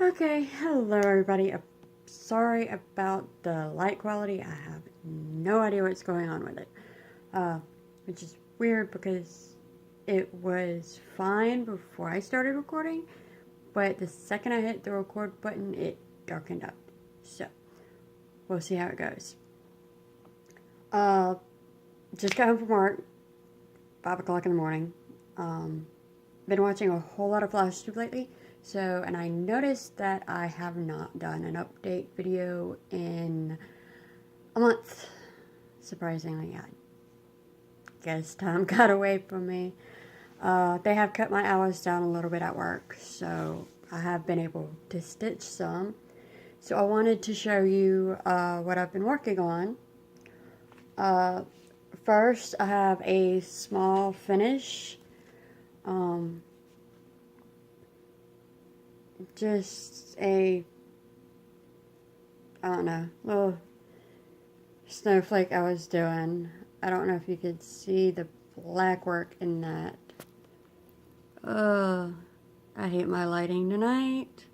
Okay, hello everybody. Sorry about the light quality. I have no idea what's going on with it. Uh, which is weird because it was fine before I started recording, but the second I hit the record button, it darkened up. So, we'll see how it goes. Uh, just got home from work, 5 o'clock in the morning. Been watching a whole lot of Flash Tube lately. So, and I noticed that I have not done an update video in a month. Surprisingly, I guess time got away from me. They have cut my hours down a little bit at work, so I have been able to stitch some. So I wanted to show you what I've been working on. First, I have a small finish. Just a, I don't know, little snowflake I was doing. I don't know if you could see the black work in that. I hate my lighting tonight,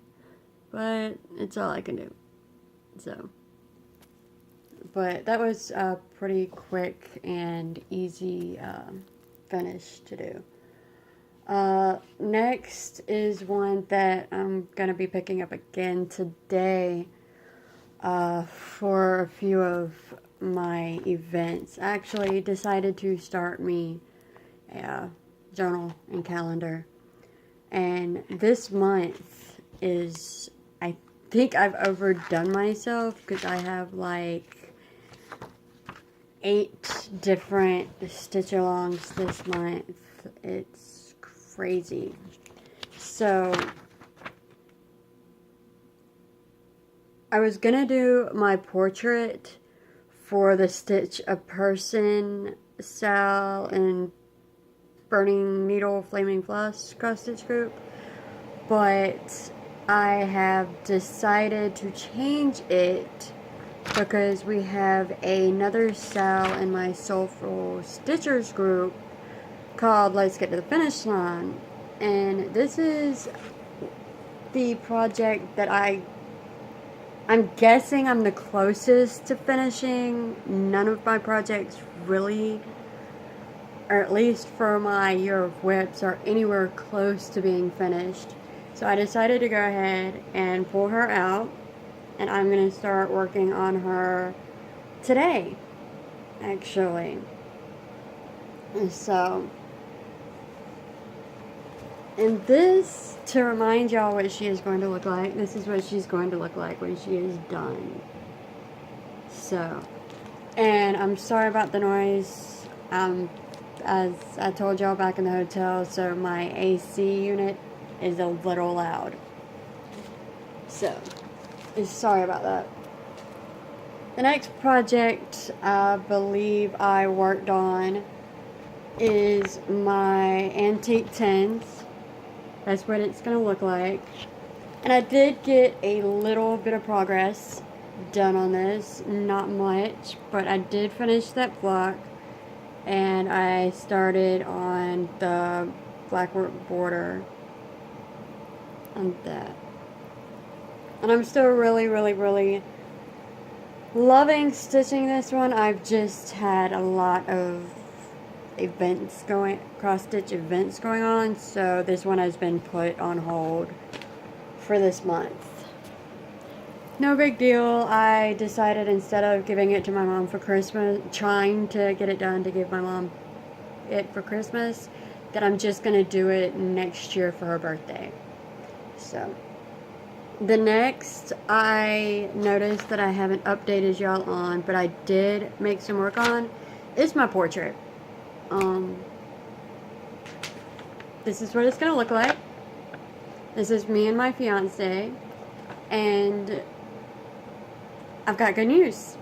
but it's all I can do. So, but that was a pretty quick and easy finish to do. Next is one that I'm going to be picking up again today for a few of my events. I actually decided to start me a journal and calendar. And this month is, I think I've overdone myself because I have like 8 different stitch-alongs this month. It's crazy. So I was gonna do my portrait for the Stitch a Person Sal and Burning Needle Flaming Floss cross stitch group, but I have decided to change it because we have another Sal in my Soulful Stitchers group called Let's Get to the Finish Line, and this is the project that I'm guessing I'm the closest to finishing. None of my projects really, or at least for my year of WIPs, are anywhere close to being finished. So I decided to go ahead and pull her out, and I'm going to start working on her today, actually. So, and this, to remind y'all what she is going to look like, this is what she's going to look like when she is done. So, and I'm sorry about the noise. As I told y'all back in the hotel, so my AC unit is a little loud. So, sorry about that. The next project I believe I worked on is my antique tins. That's what it's going to look like. And I did get a little bit of progress done on this. Not much, but I did finish that block. And I started on the blackwork border on that. And I'm still really loving stitching this one. I've just had a lot of cross-stitch events going on, so this one has been put on hold for this month. No big deal. I decided instead of giving it to my mom for Christmas, trying to get it done to give my mom it for Christmas, that I'm just going to do it next year for her birthday. So, the next I noticed that I haven't updated y'all on, but I did make some work on, is my portrait. This is what it's going to look like. This is me and my fiance, and I've got good news.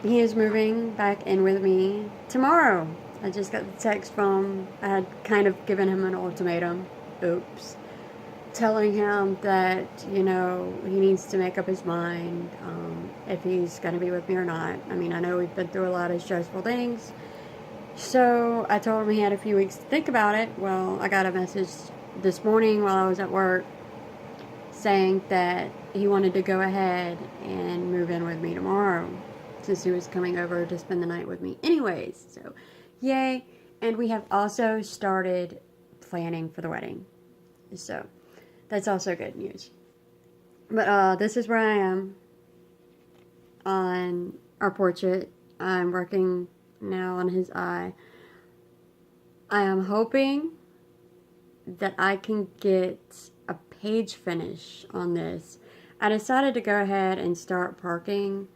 He is moving back in with me tomorrow. I just got the text from, I had kind of given him an ultimatum. Oops. Telling him that, you know, he needs to make up his mind if he's going to be with me or not. I mean, I know we've been through a lot of stressful things. So I told him he had a few weeks to think about it. Well, I got a message this morning while I was at work saying that he wanted to go ahead and move in with me tomorrow, since he was coming over to spend the night with me anyways. So, yay. And we have also started planning for the wedding. So, that's also good news. But this is where I am on our portrait. I'm working now on his eye. I am hoping that I can get a page finish on this. I decided to go ahead and start parking.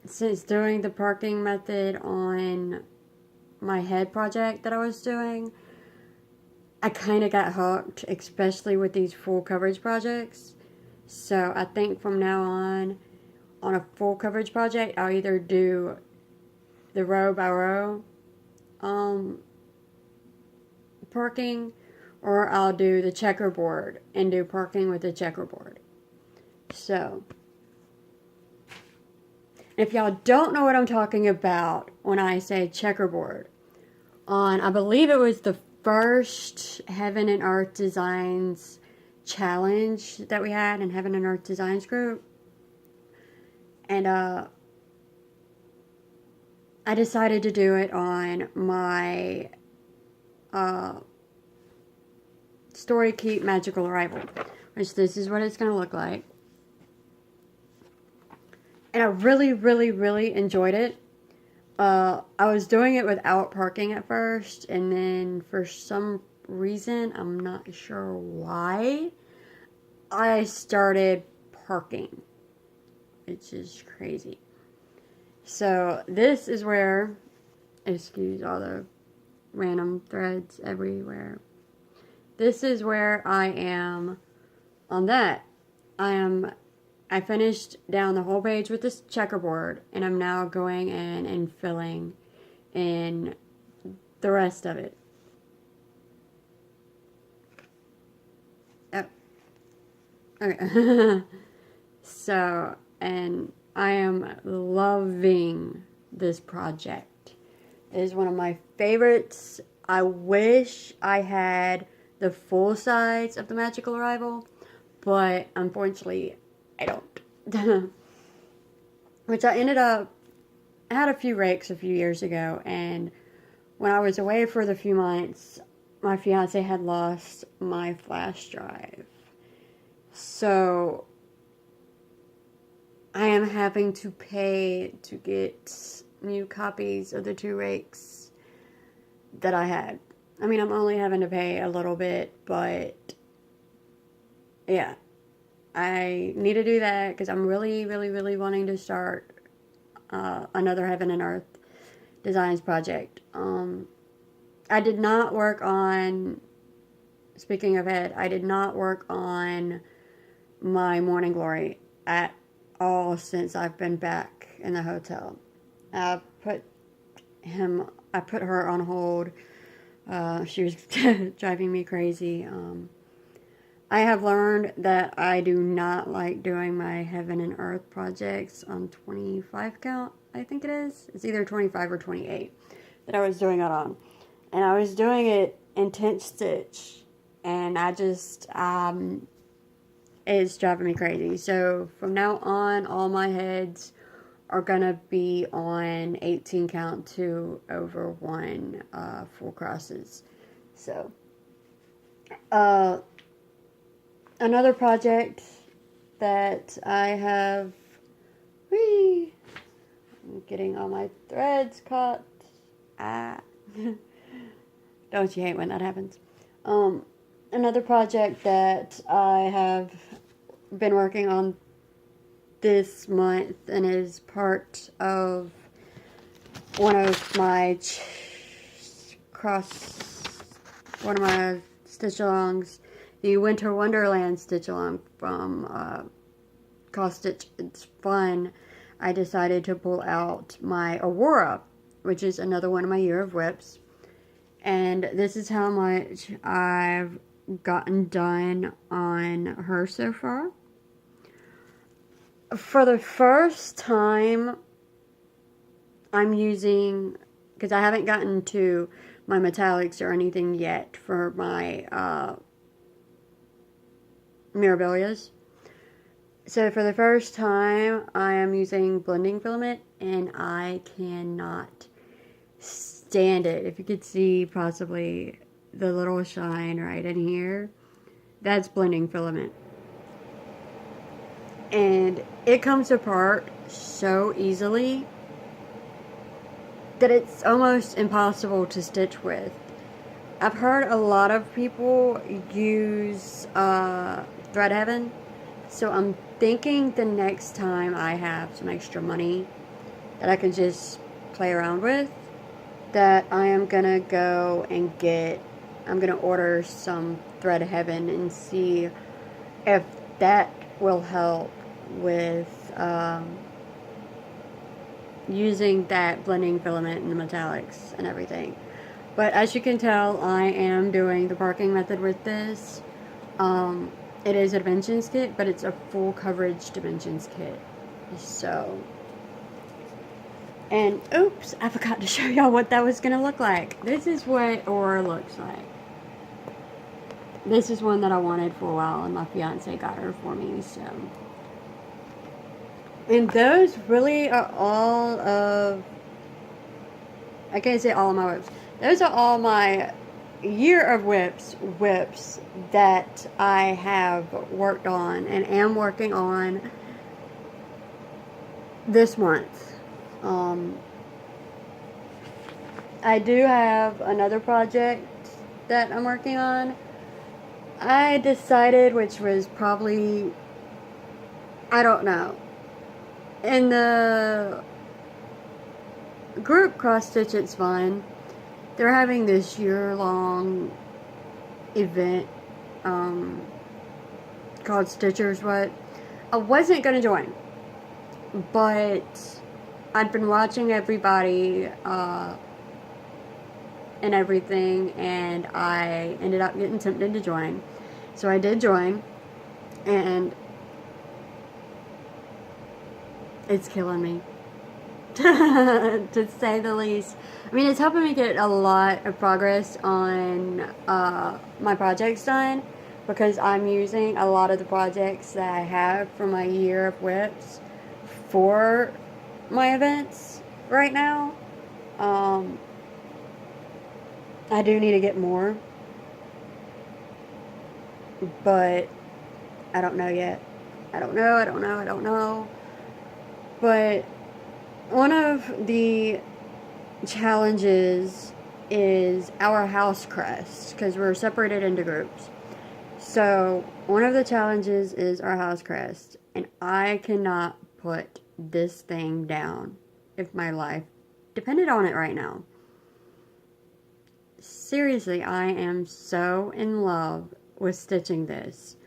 Since doing the parking method on my head project that I was doing, I kind of got hooked, especially with these full coverage projects. So I think from now on a full coverage project, I'll either do the row by row parking, or I'll do the checkerboard and do parking with the checkerboard. So, if y'all don't know what I'm talking about when I say checkerboard, I believe it was the first Heaven and Earth Designs challenge that we had in Heaven and Earth Designs group. And I decided to do it on my Story Keep Magical Arrival, which this is what it's going to look like. And I really, really, really enjoyed it. I was doing it without parking at first, and then for some reason, I'm not sure why, I started parking, which is crazy. So this is where, excuse all the random threads everywhere. This is where I am on that. I finished down the whole page with this checkerboard, and I'm now going in and filling in the rest of it. Oh. Okay. So, and I am loving this project. It is one of my favorites. I wish I had the full size of the Magical Arrival, but unfortunately I don't. Which I had a few rakes a few years ago, and when I was away for the few months, my fiance had lost my flash drive. So I am having to pay to get new copies of the 2 rakes that I had. I mean, I'm only having to pay a little bit, but yeah, I need to do that because I'm really, really, really wanting to start another Heaven and Earth Designs project. I did not work on, speaking of Ed, I did not work on my Morning Glory at all since I've been back in the hotel. I put her on hold. She was driving me crazy. I have learned that I do not like doing my Heaven and Earth projects on 25 count, I think it is. It's either 25 or 28 that I was doing it on. And I was doing it in 10 stitch. And I just, it's driving me crazy. So from now on, all my heads are going to be on 18 count 2 over 1 full crosses. So, another project that I have, I'm getting all my threads caught. Don't you hate when that happens? Another project that I have been working on this month and is part of one of my stitch alongs, the Winter Wonderland stitch along from Cross Stitch It's Fun. I decided to pull out my Aurora, which is another one of my Year of WIPs, and this is how much I've gotten done on her so far. For the first time, I'm using, because I haven't gotten to my metallics or anything yet for my Mirabilias. So for the first time, I am using blending filament, and I cannot stand it. If you could see possibly the little shine right in here, that's blending filament. And it comes apart so easily that it's almost impossible to stitch with. I've heard a lot of people use Thread Heaven, so I'm thinking the next time I have some extra money that I can just play around with, that I am gonna go and I'm gonna order some Thread Heaven and see if that will help with using that blending filament and the metallics and everything. But as you can tell, I am doing the barking method with this. It is a dimensions kit, but it's a full coverage dimensions kit. So, and oops, I forgot to show y'all what that was gonna look like. This is what Aurora looks like. This is one that I wanted for a while, and my fiance got her for me, so. And those really are all of, I can't say all of my WIPs. Those are all my year of WIPs that I have worked on and am working on this month. I do have another project that I'm working on. I decided, which was probably, I don't know, in the group cross stitch it's fun, they're having this year-long event called Stitchers What. I wasn't going to join, but I'd been watching everybody and everything, and I ended up getting tempted to join. So I did join, and it's killing me. To say the least. I mean, it's helping me get a lot of progress on my projects done, because I'm using a lot of the projects that I have for my year of WIPs for my events right now. I do need to get more, but I don't know yet. I don't know. But one of the challenges is our house crest, because we're separated into groups. So one of the challenges is our house crest, and I cannot put this thing down if my life depended on it right now. Seriously, I am so in love with stitching this.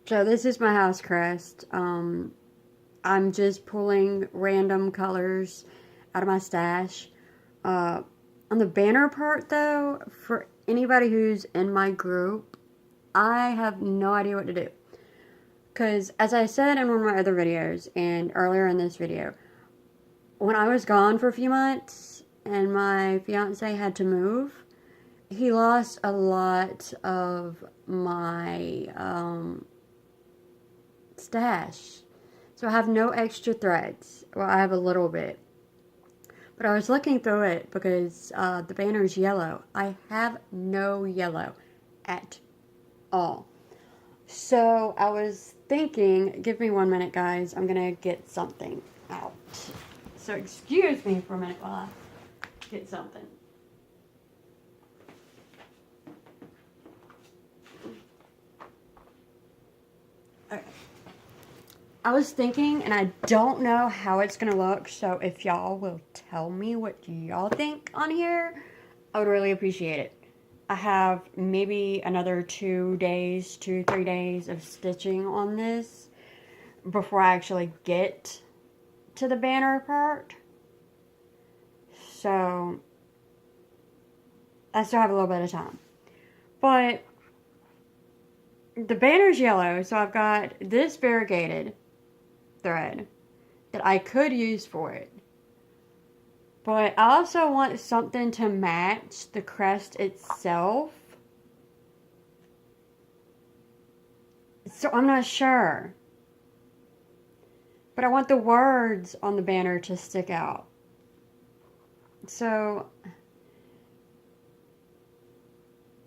So this is my house crest. I'm just pulling random colors out of my stash. On the banner part, though, for anybody who's in my group, I have no idea what to do. Because, as I said in one of my other videos, and earlier in this video, when I was gone for a few months, and my fiance had to move, he lost a lot of my stash. So I have no extra threads. Well, I have a little bit. But I was looking through it because the banner is yellow. I have no yellow at all. So I was thinking, give me 1 minute, guys. I'm going to get something out. So excuse me for a minute while I get something. Okay. I was thinking, and I don't know how it's going to look, so if y'all will tell me what y'all think on here, I would really appreciate it. I have maybe another 2 days, 2-3 days of stitching on this before I actually get to the banner part. So, I still have a little bit of time. But, the banner's yellow, so I've got this variegated thread that I could use for it. But I also want something to match the crest itself. So I'm not sure. But I want the words on the banner to stick out. So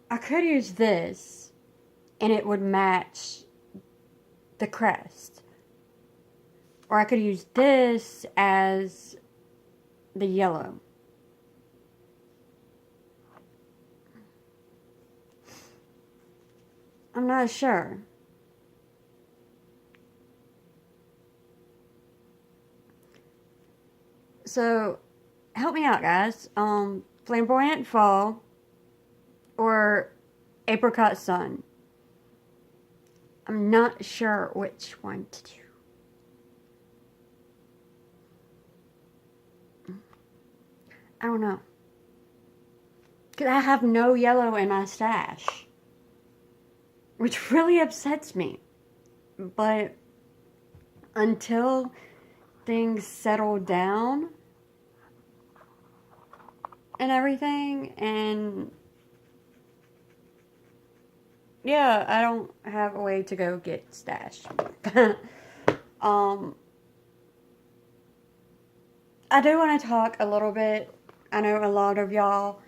I could use this and it would match the crest. Or I could use this as the yellow. I'm not sure. So help me out, guys. Flamboyant Fall or Apricot Sun. I'm not sure which one to do. I don't know. Because I have no yellow in my stash. Which really upsets me. But until things settle down and everything, and yeah, I don't have a way to go get stash. I do want to talk a little bit. I know a lot of y'all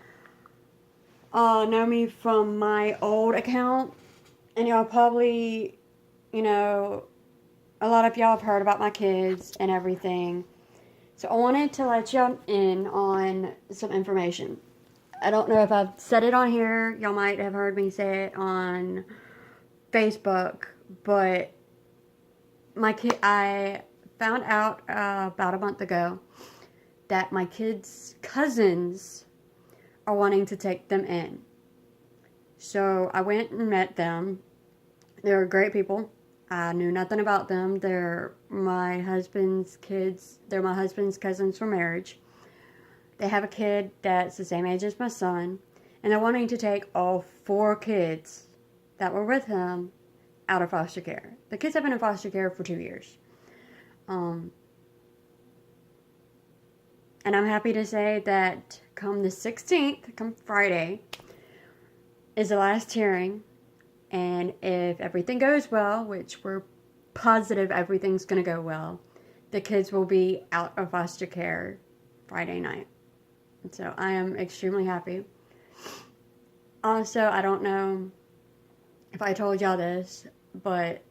know me from my old account, and y'all probably, you know, a lot of y'all have heard about my kids and everything. So I wanted to let y'all in on some information. I don't know if I've said it on here. Y'all might have heard me say it on Facebook, but I found out about a month ago that my kids' cousins are wanting to take them in. So I went and met them. They're great people. I knew nothing about them. They're my husband's kids. They're my husband's cousins from marriage. They have a kid that's the same age as my son. And they're wanting to take all 4 kids that were with him out of foster care. The kids have been in foster care for 2 years. And I'm happy to say that come the 16th, come Friday, is the last hearing. And if everything goes well, which we're positive everything's going to go well, the kids will be out of foster care Friday night. And so I am extremely happy. Also, I don't know if I told y'all this, but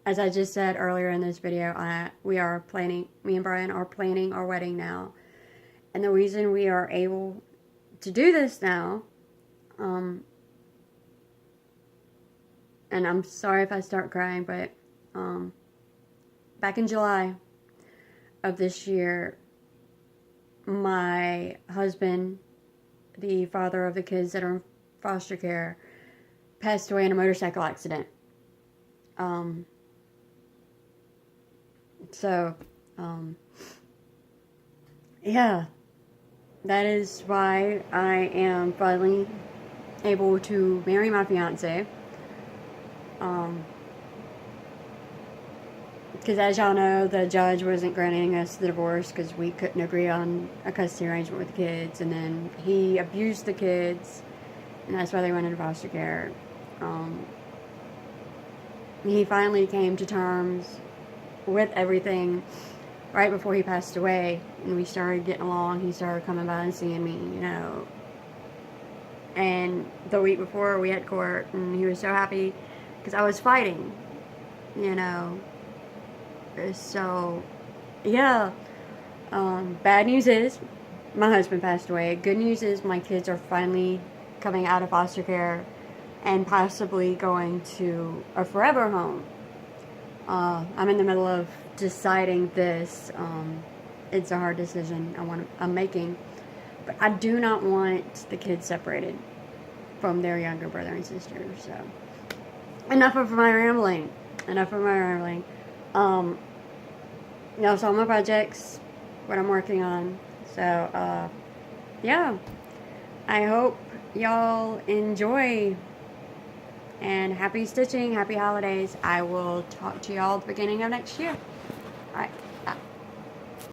as I just said earlier in this video, me and Brian are planning our wedding now. And the reason we are able to do this now, and I'm sorry if I start crying, but back in July of this year, my husband, the father of the kids that are in foster care, passed away in a motorcycle accident. Yeah, that is why I am finally able to marry my fiance. Because as y'all know, the judge wasn't granting us the divorce because we couldn't agree on a custody arrangement with the kids, and then he abused the kids, and that's why they went into foster care. He finally came to terms with everything right before he passed away, and we started getting along. He started coming by and seeing me, you know. And the week before, we had court, and he was so happy because I was fighting, you know. So, yeah. Bad news is my husband passed away. Good news is my kids are finally coming out of foster care and possibly going to a forever home. I'm in the middle of deciding this. It's a hard decision I'm making. But I do not want the kids separated from their younger brother and sister. So, enough of my rambling. So all my projects, what I'm working on. So, yeah. I hope y'all enjoy. And happy stitching, happy holidays. I will talk to y'all at the beginning of next year.